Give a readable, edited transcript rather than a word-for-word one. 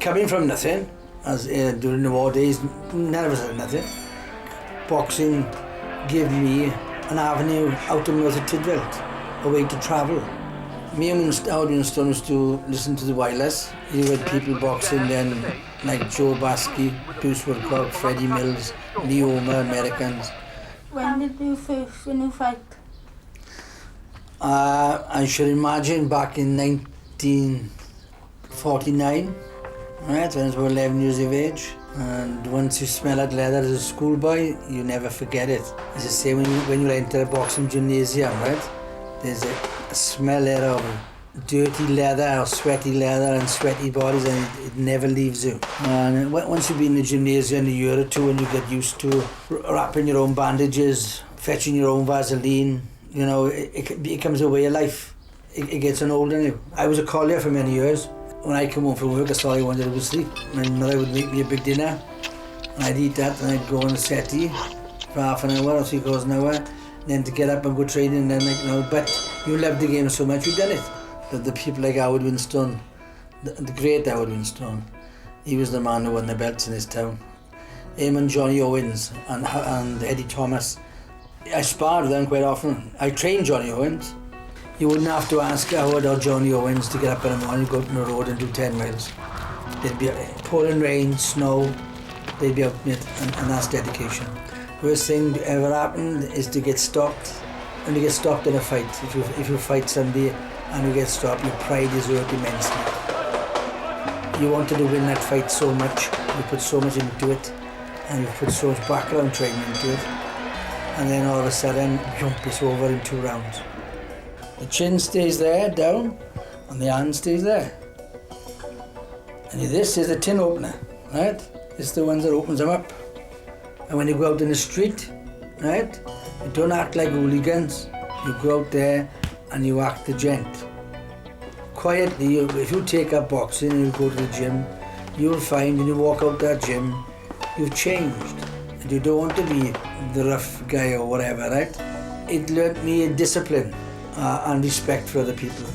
coming from nothing, as during the war days, none of us had nothing. Boxing gave me an avenue out of Merthyr Tydfil, a way to travel. Me and Howard Winston used to listen to the wireless. You had people boxing then, like Joe Baskey, Bruce Woodcock, Freddie Mills, Leoma, Americans. When did you first win a fight? I should imagine back in 1949, right, when I was about 11 years of age. And once you smell that leather as a schoolboy, you never forget it. It's the same when you enter a boxing gymnasium, right? There's a smell there of dirty leather or sweaty leather and sweaty bodies, and it never leaves you. And once you've been in the gymnasium a year or two and you get used to wrapping your own bandages, fetching your own Vaseline, you know, it becomes a way of life. It gets on older than you. I was a collier for many years. When I come home from work, that's all I wanted to do was sleep. My mother would make me a big dinner, and I'd eat that, and I'd go on the settee for half an hour or 3 quarters of an hour, then to get up and go training, and then but you loved the game so much, you've done it. But the people like Howard Winston, the great Howard Winston, he was the man who won the belts in his town. Him and Johnny Owens and Eddie Thomas. I sparred with them quite often. I trained Johnny Owens. You wouldn't have to ask Howard or Johnny Owens to get up in the morning, go out on the road and do 10 miles. They'd be pouring rain, snow, they'd be out in it, and that's dedication. Worst thing that ever happened is to get stopped. When you get stopped in a fight, if you fight somebody and you get stopped, your pride is hurt immensely. You wanted to win that fight so much, you put so much into it, and you put so much background training into it, and then all of a sudden, jump, it's over in 2 rounds. The chin stays there, down, and the hand stays there. And this is the tin opener, right? It's the one that opens them up. And when you go out in the street, right, you don't act like hooligans. You go out there and you act the gent. Quietly, if you take up boxing and you go to the gym, you'll find when you walk out that gym, you've changed. And you don't want to be the rough guy or whatever, right? It learnt me discipline and respect for other people.